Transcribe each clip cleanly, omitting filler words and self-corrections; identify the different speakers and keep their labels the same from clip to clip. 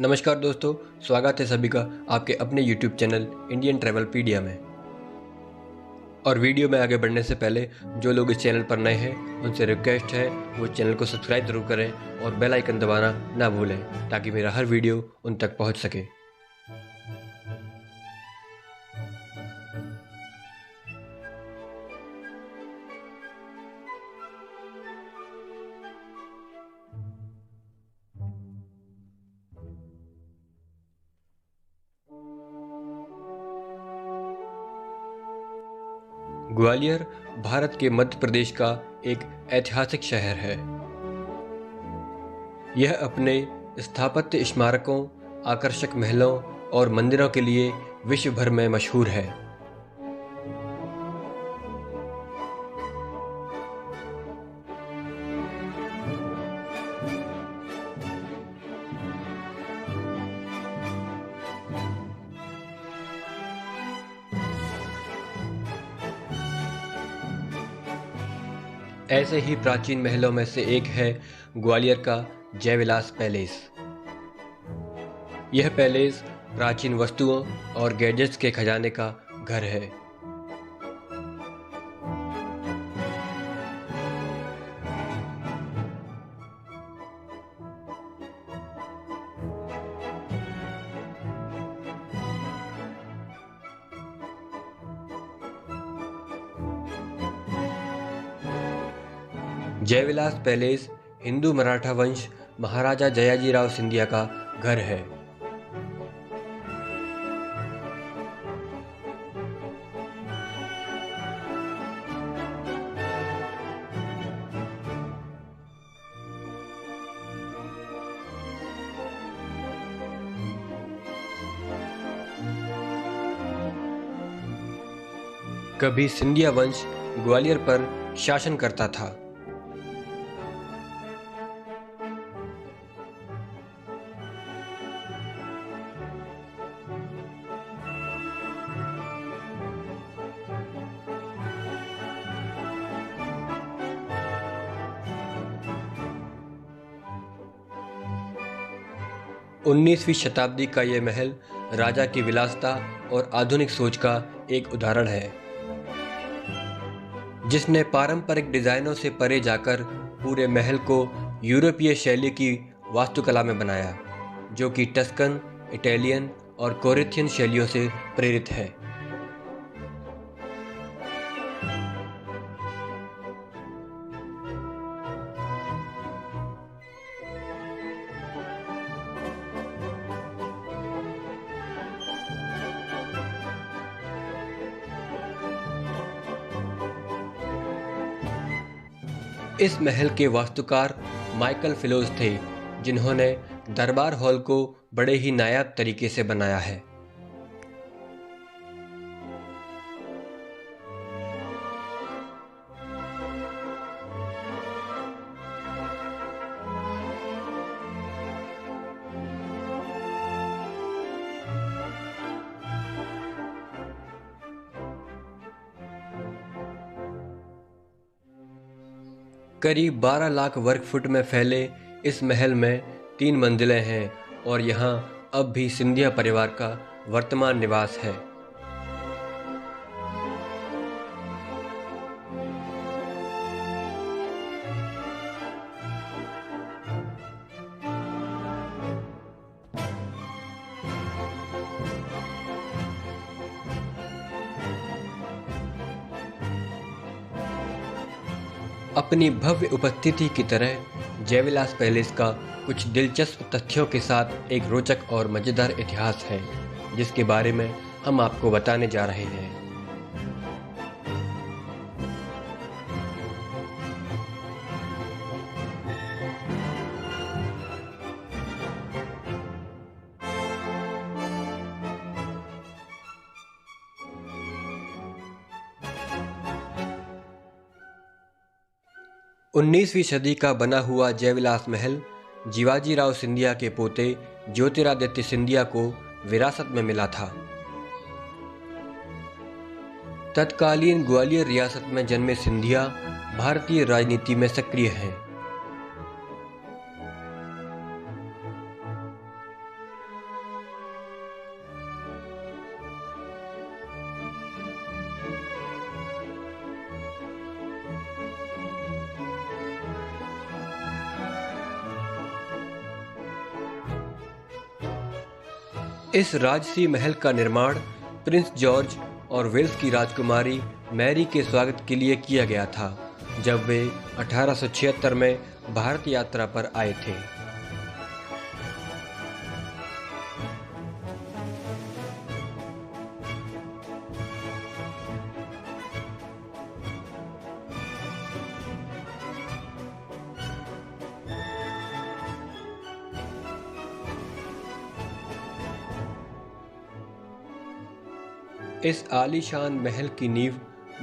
Speaker 1: नमस्कार दोस्तों, स्वागत है सभी का आपके अपने YouTube चैनल इंडियन ट्रैवल पीडिया में। और वीडियो में आगे बढ़ने से पहले जो लोग इस चैनल पर नए हैं उनसे रिक्वेस्ट है वो चैनल को सब्सक्राइब जरूर करें और बेल आइकन दबाना ना भूलें ताकि मेरा हर वीडियो उन तक पहुंच सके। ग्वालियर भारत के मध्य प्रदेश का एक ऐतिहासिक शहर है। यह अपने स्थापत्य स्मारकों, आकर्षक महलों और मंदिरों के लिए विश्व भर में मशहूर है। ऐसे ही प्राचीन महलों में से एक है ग्वालियर का जयविलास पैलेस। यह पैलेस प्राचीन वस्तुओं और गैजेट्स के खजाने का घर है। जयविलास पैलेस हिंदू मराठा वंश महाराजा जयाजीराव सिंधिया का घर है। कभी सिंधिया वंश ग्वालियर पर शासन करता था। उन्नीसवीं शताब्दी का यह महल राजा की विलासिता और आधुनिक सोच का एक उदाहरण है, जिसने पारंपरिक डिजाइनों से परे जाकर पूरे महल को यूरोपीय शैली की वास्तुकला में बनाया, जो कि टस्कन, इटालियन और कोरिंथियन शैलियों से प्रेरित है। इस महल के वास्तुकार माइकल फिलोज थे, जिन्होंने दरबार हॉल को बड़े ही नायाब तरीके से बनाया है। करीब 12 लाख वर्ग फुट में फैले इस महल में 3 मंजिलें हैं और यहाँ अब भी सिंधिया परिवार का वर्तमान निवास है। अपनी भव्य उपस्थिति की तरह जयविलास पैलेस का कुछ दिलचस्प तथ्यों के साथ एक रोचक और मज़ेदार इतिहास है, जिसके बारे में हम आपको बताने जा रहे हैं। उन्नीसवीं सदी का बना हुआ जयविलास महल जीवाजीराव सिंधिया के पोते ज्योतिरादित्य सिंधिया को विरासत में मिला था। तत्कालीन ग्वालियर रियासत में जन्मे सिंधिया भारतीय राजनीति में सक्रिय हैं। इस राजसी महल का निर्माण प्रिंस जॉर्ज और वेल्स की राजकुमारी मैरी के स्वागत के लिए किया गया था, जब वे 1876 में भारत यात्रा पर आए थे। इस आलीशान महल की नींव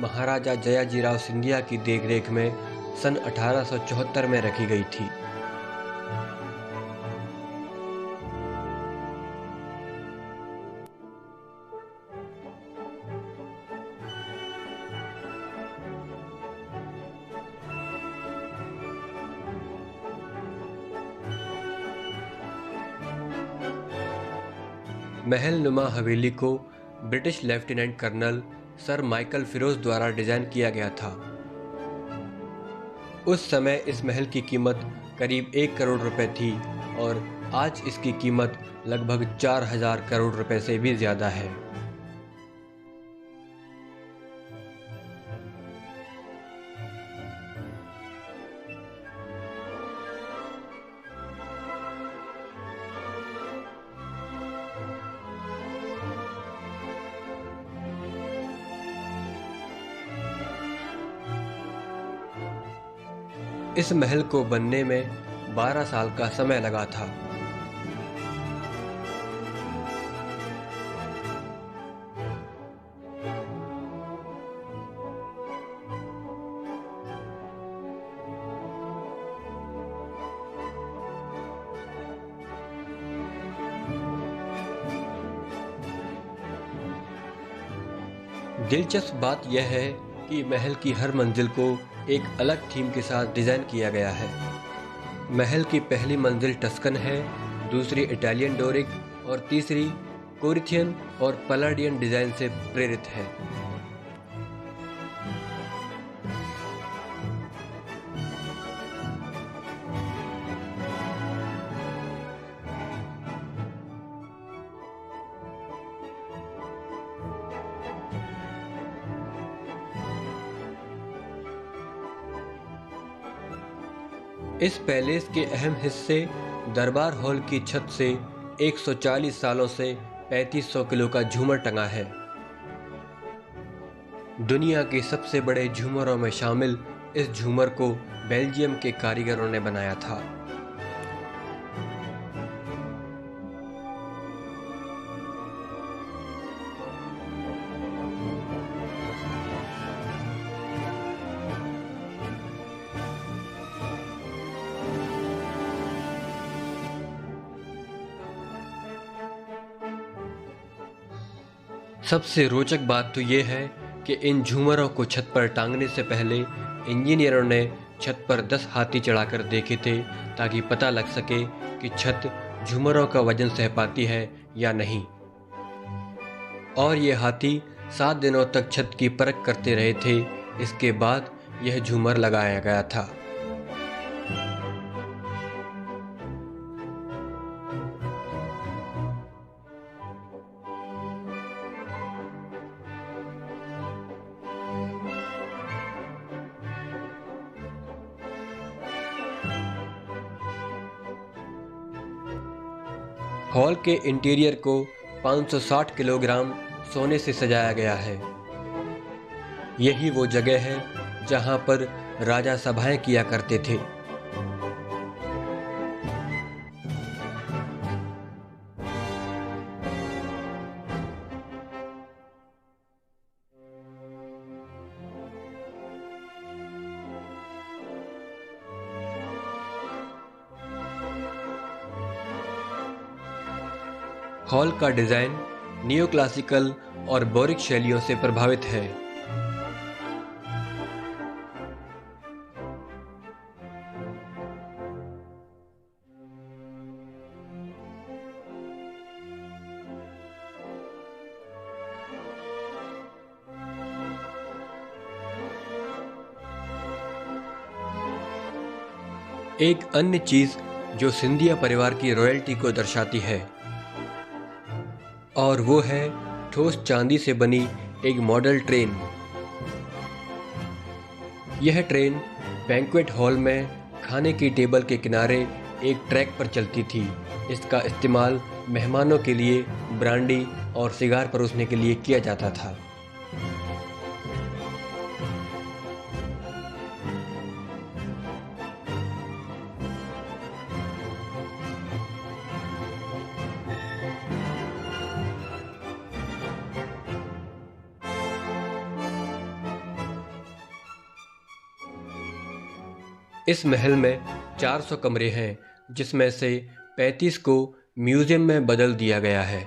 Speaker 1: महाराजा जयाजीराव सिंधिया की देखरेख में सन 1874 में रखी गई थी। महल नुमा हवेली को British lieutenant colonel sir Michael Filose द्वारा डिजाइन किया गया था। उस समय इस महल की कीमत करीब 1 करोड़ रुपए थी और आज इसकी कीमत लगभग 4000 करोड़ रुपए से भी ज्यादा है। इस महल को बनने में 12 साल का समय लगा था। दिलचस्प बात यह है कि महल की हर मंजिल को एक अलग थीम के साथ डिज़ाइन किया गया है। महल की पहली मंजिल टस्कन है, दूसरी इटालियन डोरिक और तीसरी कोरिथियन और पलाडियन डिज़ाइन से प्रेरित है। इस पैलेस के अहम हिस्से दरबार हॉल की छत से 140 सालों से 3500 किलो का झूमर टंगा है। दुनिया के सबसे बड़े झूमरों में शामिल इस झूमर को बेल्जियम के कारीगरों ने बनाया था। सबसे रोचक बात तो ये है कि इन झूमरों को छत पर टांगने से पहले इंजीनियरों ने छत पर 10 हाथी चढ़ाकर देखे थे, ताकि पता लग सके कि छत झूमरों का वजन सह पाती है या नहीं। और ये हाथी 7 दिनों तक छत की परख करते रहे थे। इसके बाद यह झूमर लगाया गया था। हॉल के इंटीरियर को 560 किलोग्राम सोने से सजाया गया है। यही वो जगह है जहां पर राजा सभाएं किया करते थे। हॉल का डिज़ाइन नियोक्लासिकल और बोरिक शैलियों से प्रभावित है। एक अन्य चीज जो सिंधिया परिवार की रॉयल्टी को दर्शाती है, और वो है ठोस चांदी से बनी एक मॉडल ट्रेन। यह ट्रेन बैंक्वेट हॉल में खाने की टेबल के किनारे एक ट्रैक पर चलती थी। इसका इस्तेमाल मेहमानों के लिए ब्रांडी और सिगार परोसने के लिए किया जाता था। इस महल में 400 कमरे हैं, जिसमें से 35 को म्यूजियम में बदल दिया गया है।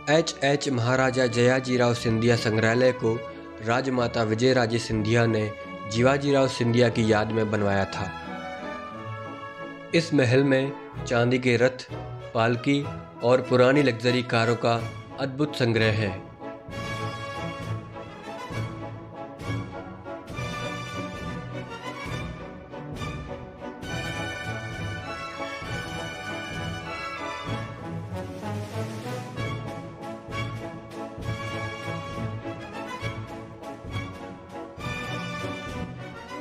Speaker 1: एच महाराजा जयाजीराव सिंधिया संग्रहालय को राजमाता विजयराजे सिंधिया ने जीवाजीराव सिंधिया की याद में बनवाया था। इस महल में चांदी के रथ, पालकी और पुरानी लग्जरी कारों का अद्भुत संग्रह है।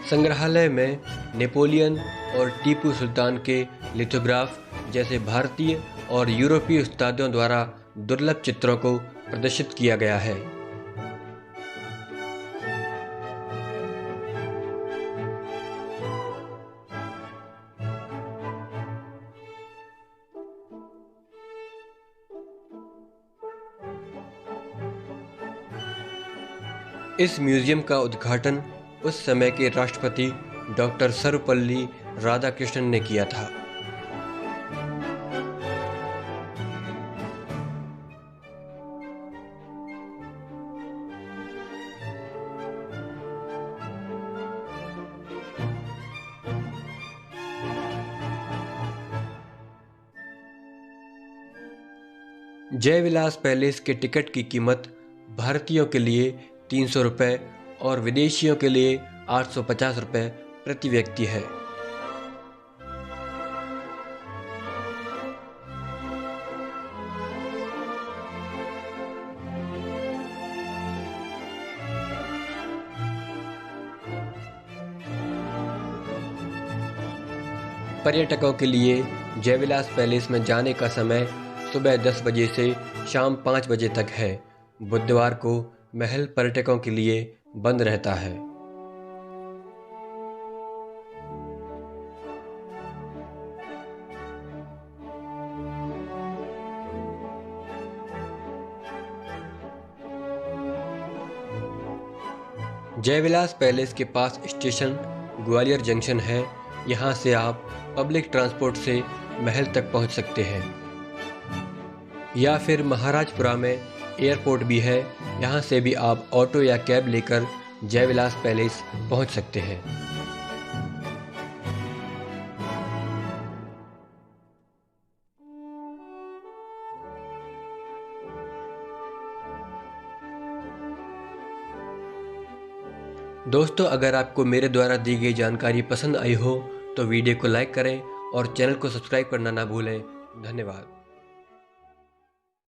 Speaker 1: संग्रहालय में नेपोलियन और टीपू सुल्तान के लिथोग्राफ जैसे भारतीय और यूरोपीय उस्तादों द्वारा दुर्लभ चित्रों को प्रदर्शित किया गया है। इस म्यूजियम का उद्घाटन उस समय के राष्ट्रपति डॉक्टर सर्वपल्ली राधाकृष्णन ने किया था। जयविलास पैलेस के टिकट की कीमत भारतीयों के लिए 300 रुपये और विदेशियों के लिए 850 रुपये प्रति व्यक्ति है। पर्यटकों के लिए जयविलास पैलेस में जाने का समय सुबह 10 बजे से शाम 5 बजे तक है। बुधवार को महल पर्यटकों के लिए बंद रहता है। जयविलास पैलेस के पास स्टेशन ग्वालियर जंक्शन है। यहाँ से आप पब्लिक ट्रांसपोर्ट से महल तक पहुँच सकते हैं, या फिर महाराजपुरा में एयरपोर्ट भी है। यहाँ से भी आप ऑटो या कैब लेकर जयविलास पैलेस पहुँच सकते हैं। दोस्तों, अगर आपको मेरे द्वारा दी गई जानकारी पसंद आई हो तो वीडियो को लाइक करें और चैनल को सब्सक्राइब करना ना भूलें। धन्यवाद।